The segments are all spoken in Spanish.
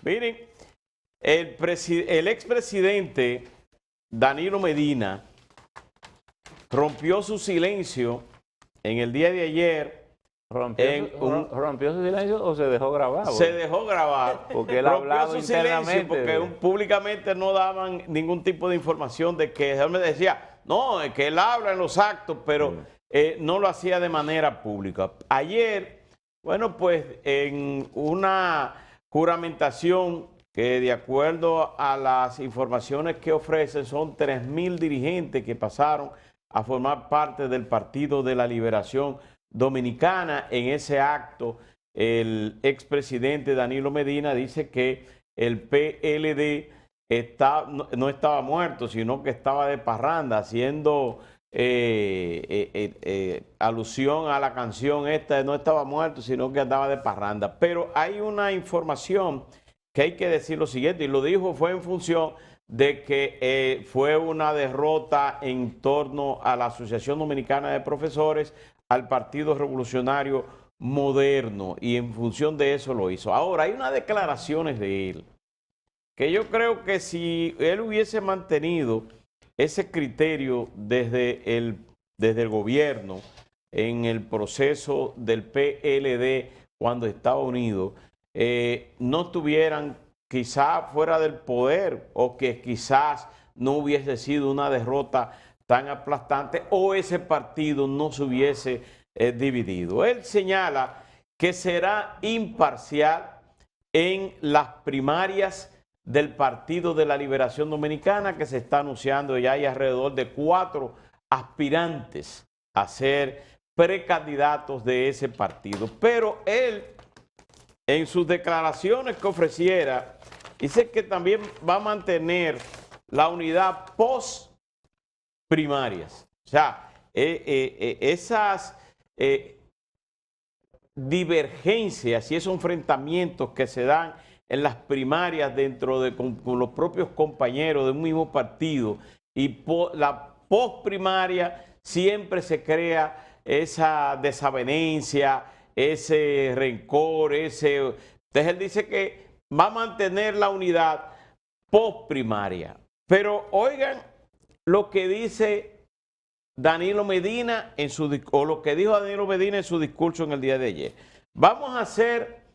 Miren, el expresidente Danilo Medina rompió su silencio en el día de ayer. ¿Rompió su silencio o se dejó grabar? Se dejó grabar. Porque él ha hablado internamente. Porque públicamente no daban ningún tipo de información de que él me decía, no, es que él habla en los actos, pero no lo hacía de manera pública. Ayer, bueno, pues en una juramentación que de acuerdo a las informaciones que ofrecen son 3.000 dirigentes que pasaron a formar parte del Partido de la Liberación Dominicana. En ese acto, el expresidente Danilo Medina dice que el PLD no estaba muerto, sino que estaba de parranda, haciendo alusión a la canción esta de no estaba muerto, sino que andaba de parranda. Pero hay una información que hay que decir lo siguiente, y lo dijo, fue en función de que fue una derrota en torno a la Asociación Dominicana de Profesores, al Partido Revolucionario Moderno, y en función de eso lo hizo. Ahora, hay unas declaraciones de él, que yo creo que si él hubiese mantenido ese criterio desde el gobierno, en el proceso del PLD cuando estaba unido, no estuvieran quizás fuera del poder, o que quizás no hubiese sido una derrota tan aplastante, o ese partido no se hubiese dividido. Él señala que será imparcial en las primarias del Partido de la Liberación Dominicana, que se está anunciando. Ya hay alrededor de 4 aspirantes a ser precandidatos de ese partido. Pero él, en sus declaraciones que ofreciera, dice que también va a mantener la unidad post primarias. O sea, esas divergencias y esos enfrentamientos que se dan en las primarias dentro de con los propios compañeros de un mismo partido, y la post-primaria siempre se crea esa desavenencia, ese rencor, entonces él dice que va a mantener la unidad post-primaria. Pero oigan lo que dice Danilo Medina lo que dijo Danilo Medina en su discurso en el día de ayer. Vamos a hacer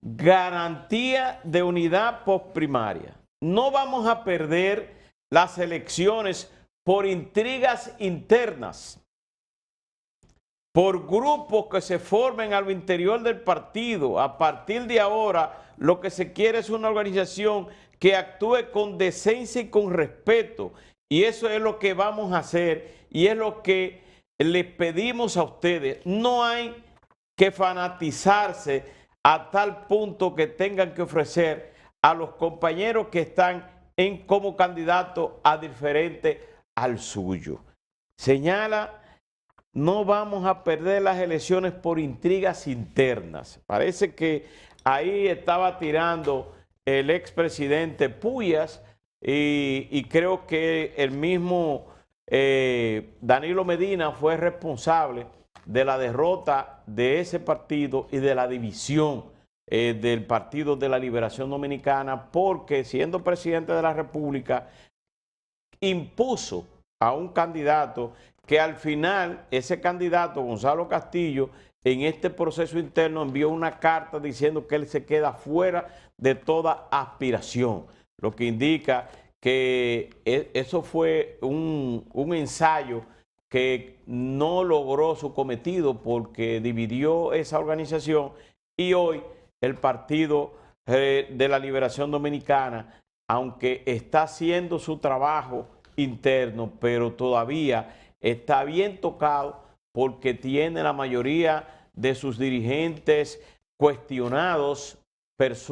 garantía de unidad postprimaria. No vamos a perder las elecciones por intrigas internas, por grupos que se formen al interior del partido. A partir de ahora, lo que se quiere es una organización que actúe con decencia y con respeto. Y eso es lo que vamos a hacer, y es lo que les pedimos a ustedes. No hay que fanatizarse a tal punto que tengan que ofrecer a los compañeros que están como candidatos a diferente al suyo. Señala, no vamos a perder las elecciones por intrigas internas. Parece que ahí estaba tirando el expresidente Puyas, y creo que el mismo Danilo Medina fue responsable de la derrota de ese partido y de la división del Partido de la Liberación Dominicana, porque siendo presidente de la República impuso a un candidato que al final ese candidato, Gonzalo Castillo, en este proceso interno envió una carta diciendo que él se queda fuera de toda aspiración, lo que indica que eso fue un ensayo que no logró su cometido, porque dividió esa organización, y hoy el Partido de la Liberación Dominicana, aunque está haciendo su trabajo interno, pero todavía está bien tocado, porque tiene la mayoría de sus dirigentes cuestionados,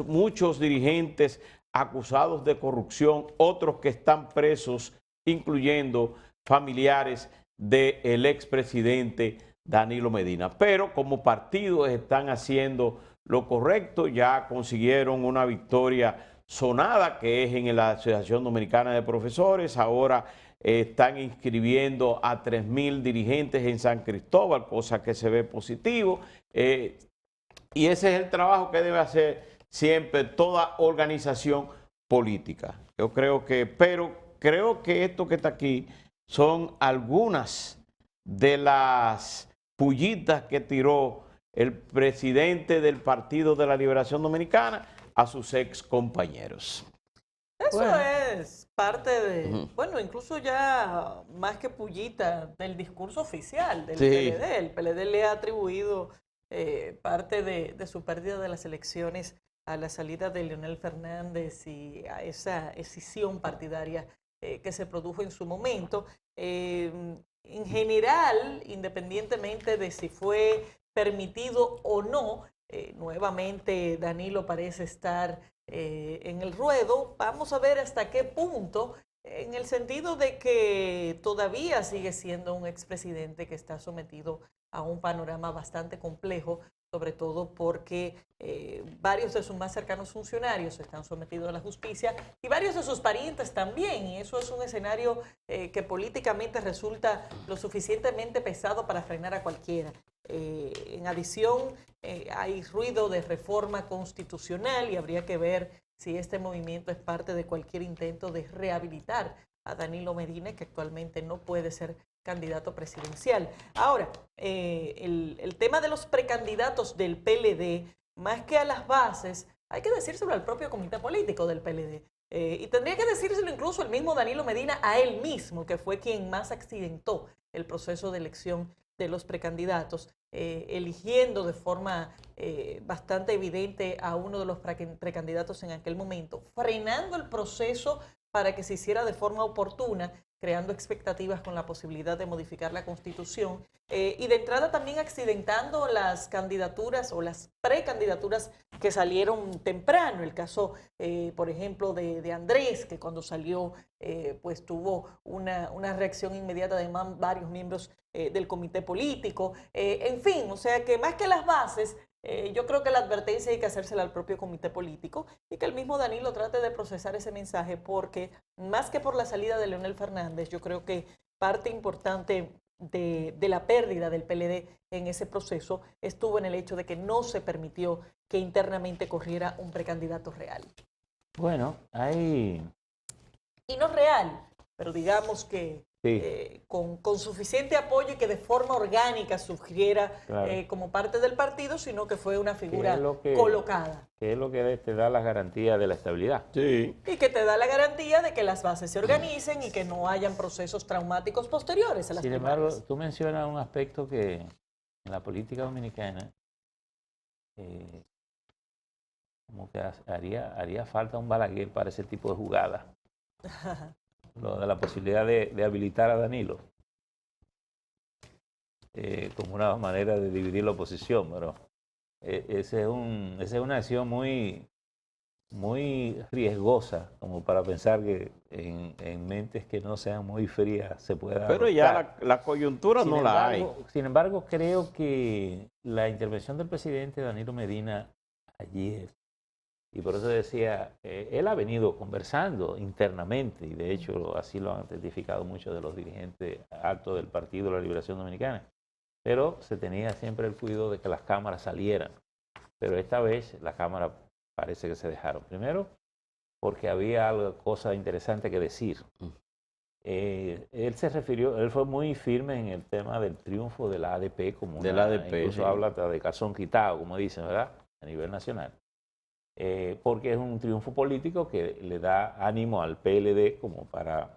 muchos dirigentes acusados de corrupción, otros que están presos, incluyendo familiares del expresidente Danilo Medina. Pero como partidos están haciendo lo correcto, ya consiguieron una victoria sonada, que es en la Asociación Dominicana de Profesores. Ahora están inscribiendo a 3.000 dirigentes en San Cristóbal, cosa que se ve positivo. Y ese es el trabajo que debe hacer siempre toda organización política. Yo creo que, pero creo que esto que está aquí son algunas de las pullitas que tiró el presidente del Partido de la Liberación Dominicana a sus ex compañeros. Eso es parte de, bueno, incluso ya más que pullita del discurso oficial del PLD. El PLD le ha atribuido parte de su pérdida de las elecciones a la salida de Leonel Fernández y a esa escisión partidaria que se produjo en su momento. En general, independientemente de si fue permitido o no, nuevamente Danilo parece estar en el ruedo. Vamos a ver hasta qué punto, en el sentido de que todavía sigue siendo un expresidente que está sometido a un panorama bastante complejo, sobre todo porque varios de sus más cercanos funcionarios están sometidos a la justicia y varios de sus parientes también, y eso es un escenario que políticamente resulta lo suficientemente pesado para frenar a cualquiera. En adición, hay ruido de reforma constitucional y habría que ver si este movimiento es parte de cualquier intento de rehabilitar a Danilo Medina, que actualmente no puede ser candidato presidencial. Ahora, el tema de los precandidatos del PLD, más que a las bases, hay que decírselo al propio comité político del PLD. Y tendría que decírselo incluso el mismo Danilo Medina a él mismo, que fue quien más accidentó el proceso de elección de los precandidatos, eligiendo de forma bastante evidente a uno de los precandidatos en aquel momento, frenando el proceso para que se hiciera de forma oportuna, creando expectativas con la posibilidad de modificar la Constitución y de entrada también accidentando las candidaturas o las precandidaturas que salieron temprano. El caso, por ejemplo, de Andrés, que cuando salió pues tuvo una reacción inmediata de varios miembros del comité político. En fin, o sea que más que las bases, yo creo que la advertencia hay que hacérsela al propio comité político y que el mismo Danilo trate de procesar ese mensaje, porque más que por la salida de Leonel Fernández, yo creo que parte importante de la pérdida del PLD en ese proceso estuvo en el hecho de que no se permitió que internamente corriera un precandidato real. Bueno, hay... Y no real, pero digamos que Sí. Con suficiente apoyo y que de forma orgánica surgiera Claro. como parte del partido, sino que fue una figura que colocada. Que es lo que te da las garantías de la estabilidad. Sí. Y que te da la garantía de que las bases se organicen y que no hayan procesos traumáticos posteriores a las Sin embargo, primarias. tú mencionas un aspecto que en la política dominicana como que haría falta un Balaguer para ese tipo de jugada. Lo de la posibilidad de habilitar a Danilo como una manera de dividir la oposición, pero esa es una acción muy riesgosa como para pensar que en mentes que no sean muy frías se pueda Pero adoptar. ya la coyuntura no la hay. Sin embargo, creo que la intervención del presidente Danilo Medina ayer, y por eso decía, él ha venido conversando internamente, y de hecho así lo han identificado muchos de los dirigentes altos del Partido de la Liberación Dominicana, pero se tenía siempre el cuidado de que las cámaras salieran. Pero esta vez las cámaras parece que se dejaron. Primero, porque había algo, cosa interesante que decir. Él se refirió, él fue muy firme en el tema del triunfo de la ADP, como Del ADP, incluso sí. habla hasta de calzón quitado, como dicen, ¿verdad? A nivel nacional. Porque es un triunfo político que le da ánimo al PLD como para,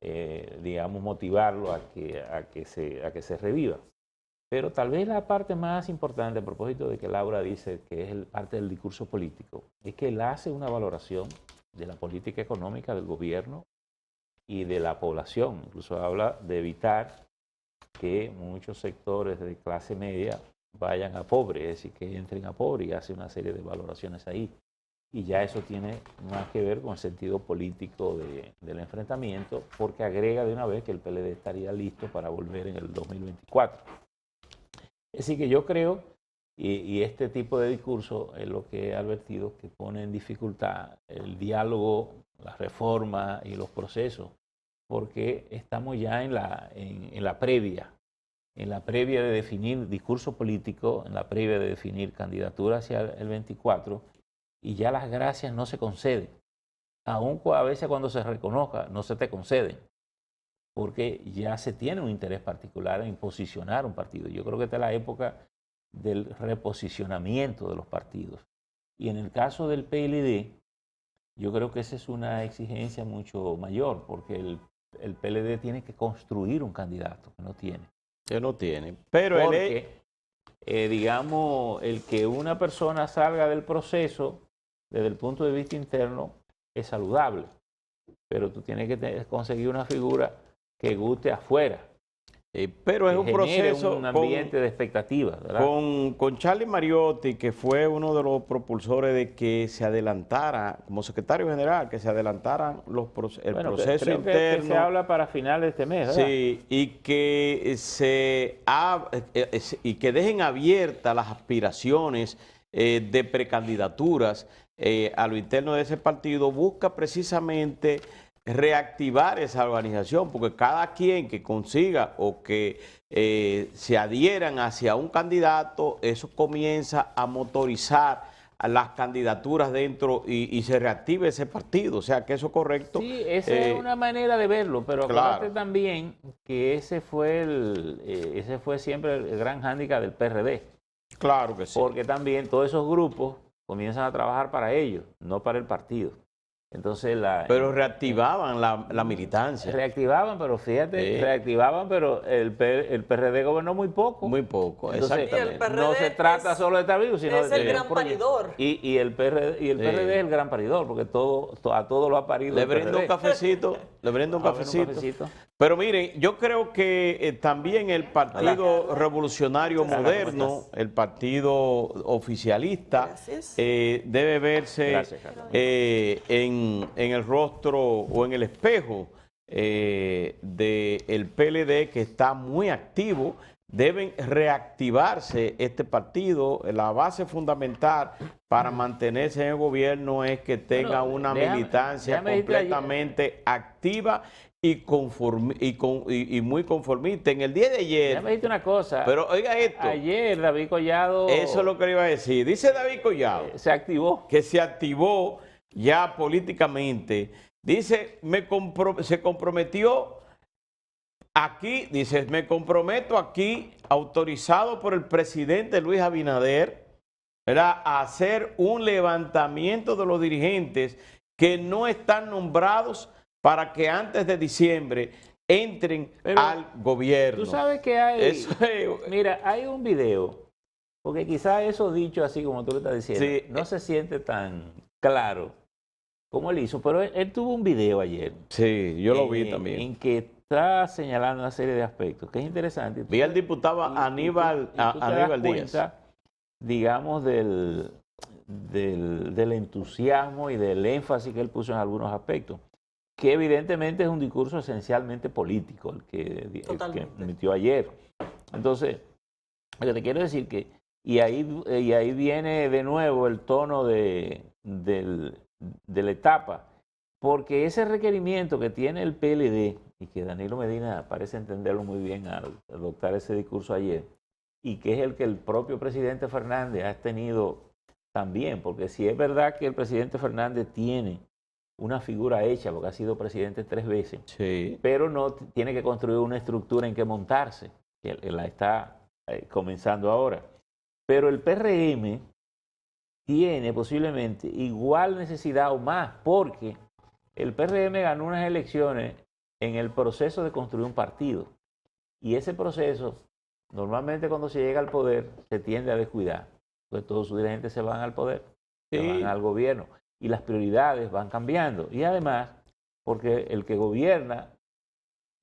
digamos, motivarlo a que se reviva. Pero tal vez la parte más importante, a propósito de que Laura dice que es parte del discurso político, es que él hace una valoración de la política económica del gobierno y de la población. Incluso habla de evitar que muchos sectores de clase media vayan a pobre, es decir, que entren a pobre, y hace una serie de valoraciones ahí. Y ya eso tiene más que ver con el sentido político del enfrentamiento, porque agrega de una vez que el PLD estaría listo para volver en el 2024. Es decir, que yo creo, y este tipo de discurso es lo que he advertido, que pone en dificultad el diálogo, la reforma y los procesos, porque estamos ya en la previa de definir discurso político, en la previa de definir candidatura hacia el 24, y ya las gracias no se conceden. Aún a veces cuando se reconozca, no se te conceden, porque ya se tiene un interés particular en posicionar un partido. Yo creo que esta es la época del reposicionamiento de los partidos. Y en el caso del PLD, yo creo que esa es una exigencia mucho mayor, porque el PLD tiene que construir un candidato que no tiene. Que no tiene. Pero porque, digamos, el que una persona salga del proceso desde el punto de vista interno es saludable, pero tú tienes que conseguir una figura que guste afuera. Pero es un proceso un ambiente de expectativa, ¿verdad? Con Charlie Mariotti, que fue uno de los propulsores de que se adelantara, como secretario general, que se adelantaran el proceso creo interno. Que se habla para finales de este mes, ¿verdad? Sí, y que dejen abiertas las aspiraciones de precandidaturas a lo interno de ese partido, busca precisamente reactivar esa organización, porque cada quien que consiga o que se adhieran hacia un candidato, eso comienza a motorizar a las candidaturas dentro y se reactive ese partido, o sea que eso es correcto. Sí, esa es una manera de verlo, pero acuérdate claro. también que ese fue siempre el gran hándicap del PRD. Claro que sí. Porque también todos esos grupos comienzan a trabajar para ellos, no para el partido. Entonces pero reactivaban la militancia. Reactivaban, pero fíjate, reactivaban, pero el PRD gobernó muy poco. Muy poco, entonces, exactamente. No se trata solo de estar vivo, sino es el gran paridor. Y el PRD es el gran paridor, porque a todo lo ha parido. Le brindo un cafecito, Pero miren, yo creo que también el Partido Revolucionario Moderno, el partido oficialista, debe verse en el rostro o en el espejo del PLD, que está muy activo. Deben reactivarse este partido. La base fundamental para mantenerse en el gobierno es que tenga una militancia completamente activa y muy conformista. En el día de ayer... Déjame decirte una cosa. Pero oiga esto. Ayer David Collado... Eso es lo que le iba a decir. Dice David Collado... se activó. Que se activó ya políticamente. Dice, se comprometió aquí, dice, me comprometo aquí, autorizado por el presidente Luis Abinader, ¿verdad?, a hacer un levantamiento de los dirigentes que no están nombrados para que antes de diciembre entren al gobierno. Tú sabes que hay... Mira, hay un video, porque quizás eso dicho así como tú lo estás diciendo, sí, no se siente tan claro como él hizo, pero él tuvo un video ayer. Sí, yo lo vi también. En que está señalando una serie de aspectos que es interesante. Vi al diputado Aníbal Díaz. Digamos, del entusiasmo y del énfasis que él puso en algunos aspectos, que evidentemente es un discurso esencialmente político, el que emitió ayer. Entonces, lo que te quiero decir que, y ahí viene de nuevo el tono de la etapa, porque ese requerimiento que tiene el PLD, y que Danilo Medina parece entenderlo muy bien al adoptar ese discurso ayer, y que es el que el propio presidente Fernández ha tenido también, porque si es verdad que el presidente Fernández tiene una figura hecha, porque ha sido presidente 3 veces, sí, pero no tiene que construir una estructura en que montarse, que él la está comenzando ahora. Pero el PRM tiene posiblemente igual necesidad o más, porque el PRM ganó unas elecciones en el proceso de construir un partido. Y ese proceso, normalmente cuando se llega al poder, se tiende a descuidar. Pues todos sus dirigentes se van al poder, sí, se van al gobierno. Y las prioridades van cambiando. Y además, porque el que gobierna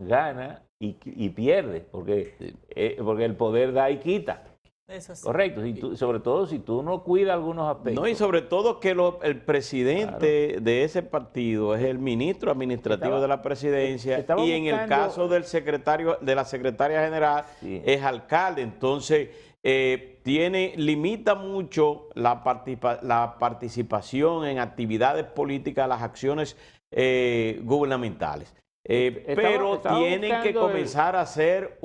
gana y pierde, porque el poder da y quita. Eso sí. Correcto, sobre todo si tú no cuidas algunos aspectos. No, y sobre todo que el presidente de ese partido es el ministro administrativo de la presidencia y en el caso del secretario, de la secretaria general, sí, es alcalde. Entonces, limita mucho la participación en actividades políticas, las acciones gubernamentales. Pero tienen que comenzar a hacer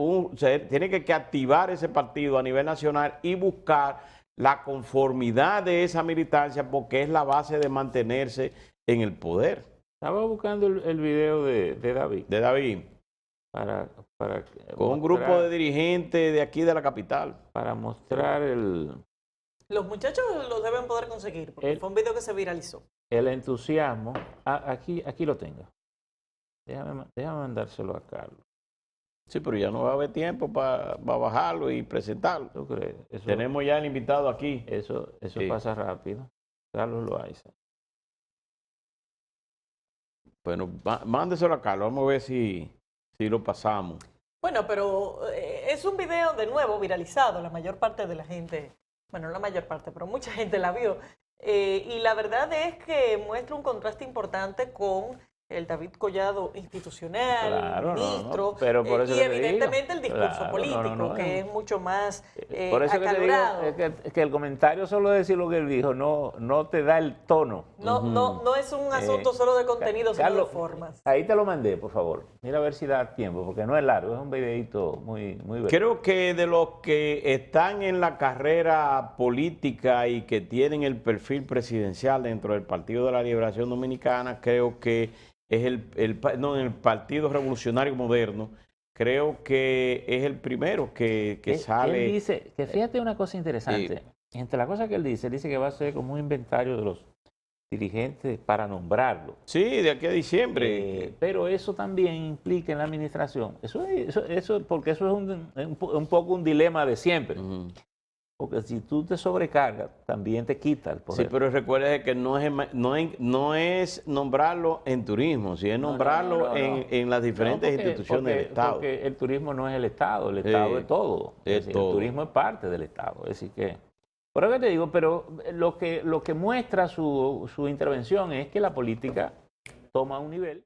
tienen que activar ese partido a nivel nacional y buscar la conformidad de esa militancia porque es la base de mantenerse en el poder. Estaba buscando el video de David De David, para con un grupo de dirigentes de aquí de la capital. para mostrar Los muchachos lo deben poder conseguir, porque fue un video que se viralizó. el entusiasmo. Aquí lo tengo. Déjame mandárselo a Carlos. Sí, pero ya no va a haber tiempo para bajarlo y presentarlo. ¿Tú crees? Tenemos ya el invitado aquí. Eso Sí. pasa rápido. Carlos Loaiza. Bueno, mándeselo a Carlos, vamos a ver si lo pasamos. Bueno, pero es un video de nuevo viralizado. La mayor parte de la gente, bueno, no la mayor parte, pero mucha gente la vio. Y la verdad es que muestra un contraste importante con el David Collado institucional, Claro, ministro, pero por eso y que te evidentemente digo. el discurso Claro, político, que es mucho más Por eso que te digo acalorado. que el comentario solo de decir lo que él dijo no te da el tono. No es un asunto solo de contenido, sino de Carlos, formas. Ahí te lo mandé, por favor. Mira a ver si da tiempo, porque no es largo, es un videito muy breve. Creo que de los que están en la carrera política y que tienen el perfil presidencial dentro del Partido de la Liberación Dominicana, creo que es el Partido Revolucionario Moderno, creo que es el primero que sale. Él dice, que fíjate una cosa interesante, entre las cosas que él dice que va a ser como un inventario de los dirigentes para nombrarlo. Sí, de aquí a diciembre. Pero eso también implica en la administración, porque eso es un poco un dilema de siempre. Porque si tú te sobrecargas, también te quita el poder. Sí, pero recuerde que no es nombrarlo en turismo, sino es nombrarlo en las diferentes instituciones del Estado. Porque el turismo no es el Estado es todo. Es todo. El turismo es parte del Estado. Es decir que, por eso que te digo, pero lo que muestra su intervención es que la política toma un nivel